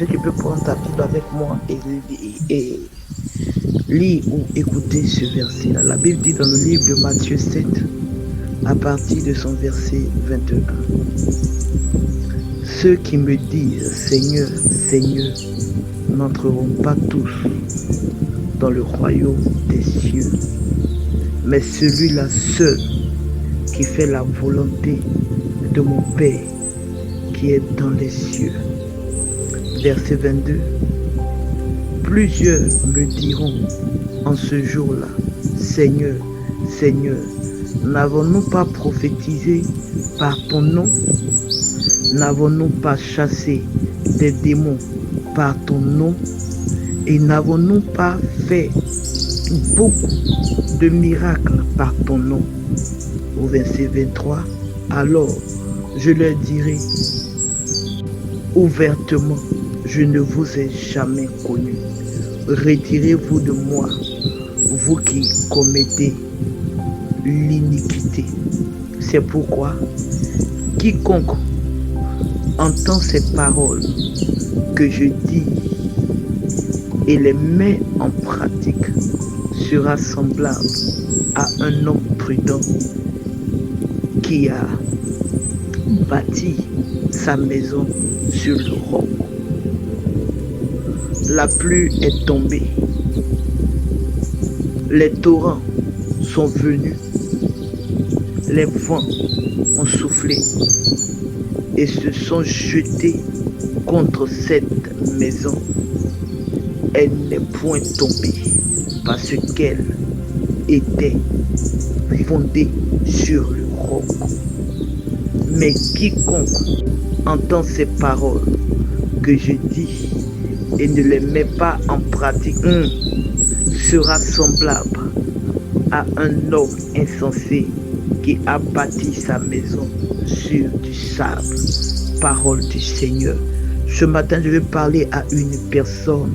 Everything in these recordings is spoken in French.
Est-ce que tu peux prendre ta Bible avec moi et lire ou écouter ce verset-là? La Bible dit dans le livre de Matthieu 7, à partir de son verset 21. Ceux qui me disent Seigneur, Seigneur, n'entreront pas tous dans le royaume des cieux, mais celui-là seul qui fait la volonté de mon Père qui est dans les cieux. Verset 22. Plusieurs me diront en ce jour-là, Seigneur, Seigneur, n'avons-nous pas prophétisé par ton nom? N'avons-nous pas chassé des démons par ton nom? Et n'avons-nous pas fait beaucoup de miracles par ton nom? Au verset 23, alors je leur dirai ouvertement, je ne vous ai jamais connu. Retirez-vous de moi, vous qui commettez l'iniquité. C'est pourquoi quiconque entend ces paroles que je dis et les met en pratique sera semblable à un homme prudent qui a bâti sa maison sur le roc. La pluie est tombée, les torrents sont venus, les vents ont soufflé et se sont jetés contre cette maison. Elle n'est point tombée parce qu'elle était fondée sur le roc. Mais quiconque entend ces paroles que je dis et ne les met pas en pratique sera semblable à un homme insensé qui a bâti sa maison sur du sable. Parole du Seigneur. Ce matin, je vais parler à une personne.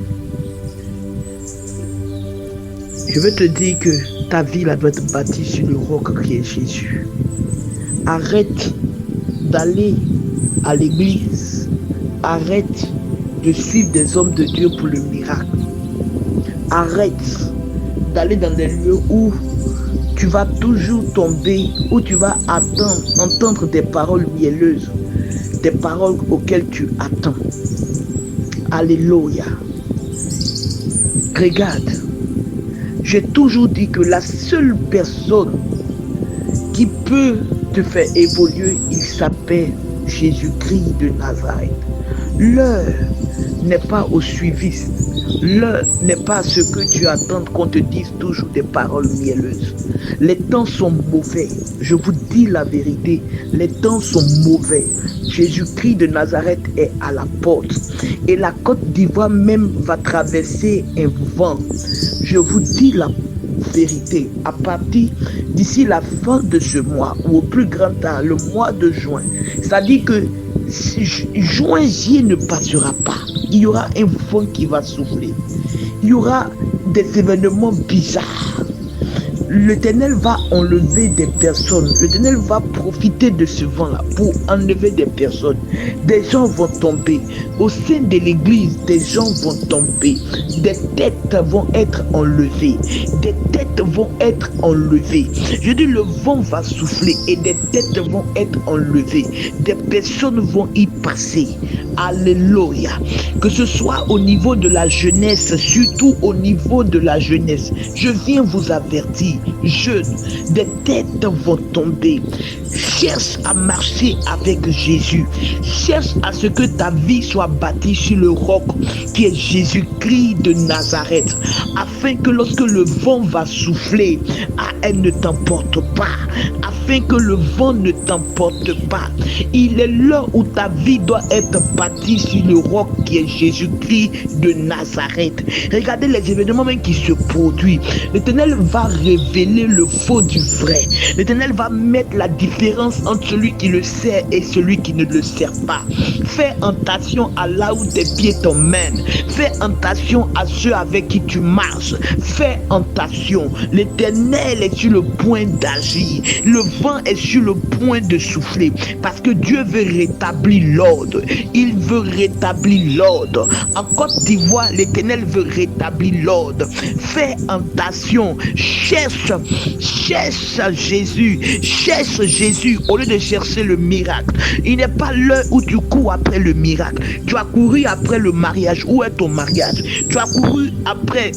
Je veux te dire que ta vie doit être bâtie sur le roc qui est Jésus. Arrête d'aller à l'église. Arrête de suivre des hommes de Dieu pour le miracle. Arrête d'aller dans des lieux où tu vas toujours tomber, où tu vas entendre des paroles mielleuses, des paroles auxquelles tu attends. Alléluia. Regarde, j'ai toujours dit que la seule personne qui peut te faire évoluer, il s'appelle Jésus-Christ de Nazareth. L'heure n'est pas au suivisme. L'heure n'est pas ce que tu attends qu'on te dise toujours des paroles mielleuses. Les temps sont mauvais. Je vous dis la vérité. Les temps sont mauvais. Jésus-Christ de Nazareth est à la porte. Et la Côte d'Ivoire même va traverser un vent. Je vous dis la vérité. À partir d'ici la fin de ce mois, ou au plus grand tard, le mois de juin, c'est-à-dire que juin-juillet ne passera pas. Il y aura un vent qui va souffler. Il y aura des événements bizarres. L'Éternel va enlever des personnes. L'Éternel va profiter de ce vent-là pour enlever des personnes. Des gens vont tomber. Au sein de l'église, des gens vont tomber. Des têtes vont être enlevées. Des têtes vont être enlevées. Je dis, le vent va souffler et des têtes vont être enlevées. Des personnes vont y passer. Alléluia. Que ce soit au niveau de la jeunesse, surtout au niveau de la jeunesse. Je viens vous avertir, jeunes, des têtes vont tomber. Cherche à marcher avec Jésus. Cherche à ce que ta vie soit bâtie sur le roc qui est Jésus-Christ de Nazareth. Afin que lorsque le vent va souffler, elle ne t'emporte pas. Afin que le vent ne t'emporte pas. Il est l'heure où ta vie doit être bâtie sur le roc qui est Jésus-Christ de Nazareth. Regardez les événements même qui se produisent. L'Éternel va révéler le faux du vrai. L'Éternel va mettre la différence différence entre celui qui le sert et celui qui ne le sert pas. Fais attention à là où tes pieds t'emmènent. Fais attention à ceux avec qui tu marches. Fais attention. L'Éternel est sur le point d'agir. Le vent est sur le point de souffler. Parce que Dieu veut rétablir l'ordre. Il veut rétablir l'ordre. En Côte d'Ivoire, l'Éternel veut rétablir l'ordre. Fais attention. Cherche Jésus. Cherche Jésus au lieu de chercher le miracle. Il n'est pas l'heure où tu cours après le miracle. Tu as couru après le mariage. Où est ton mariage? Tu as couru après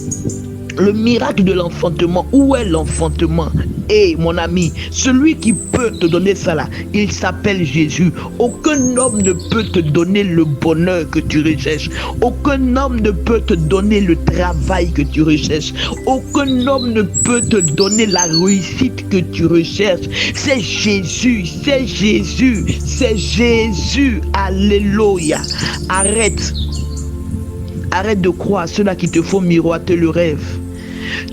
le miracle de l'enfantement. Où est l'enfantement? Et mon ami, celui qui peut te donner ça là, il s'appelle Jésus. Aucun homme ne peut te donner le bonheur que tu recherches. Aucun homme ne peut te donner le travail que tu recherches. Aucun homme ne peut te donner la réussite que tu recherches. C'est Jésus, c'est Jésus, c'est Jésus. Alléluia. Arrête de croire à ceux-là qui te font miroiter le rêve.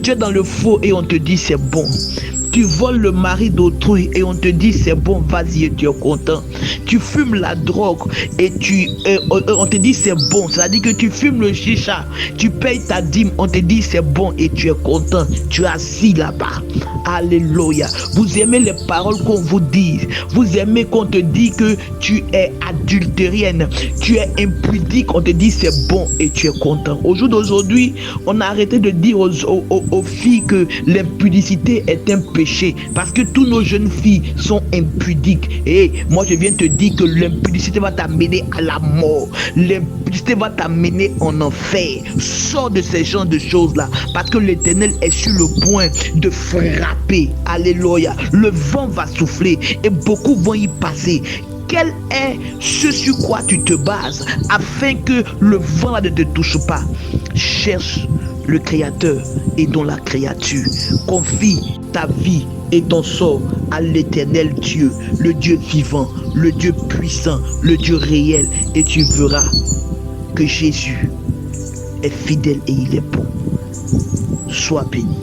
Tu es dans le faux et on te dit c'est bon. Tu voles le mari d'autrui et on te dit c'est bon, vas-y et tu es content. Tu fumes la drogue et on te dit c'est bon. C'est-à-dire que tu fumes le chicha, tu payes ta dîme, on te dit c'est bon et tu es content. Tu es assis là-bas. Alléluia. Vous aimez les paroles qu'on vous dit. Vous aimez qu'on te dit que tu es adultérienne, tu es impudique. On te dit c'est bon et tu es content. Au jour d'aujourd'hui, on a arrêté de dire aux filles que l'impudicité est un péché. Parce que tous nos jeunes filles sont impudiques. Et moi je viens te dire que l'impudicité va t'amener à la mort. L'impudicité va t'amener en enfer. Sors de ces genres de choses là. Parce que l'Éternel est sur le point de frapper. Alléluia. Le vent va souffler et beaucoup vont y passer. Quel est ce sur quoi tu te bases afin que le vent ne te touche pas? Cherche le Créateur et non la créature. Confie ta vie et ton sort à l'Éternel Dieu, le Dieu vivant, le Dieu puissant, le Dieu réel, et tu verras que Jésus est fidèle et il est bon. Sois béni.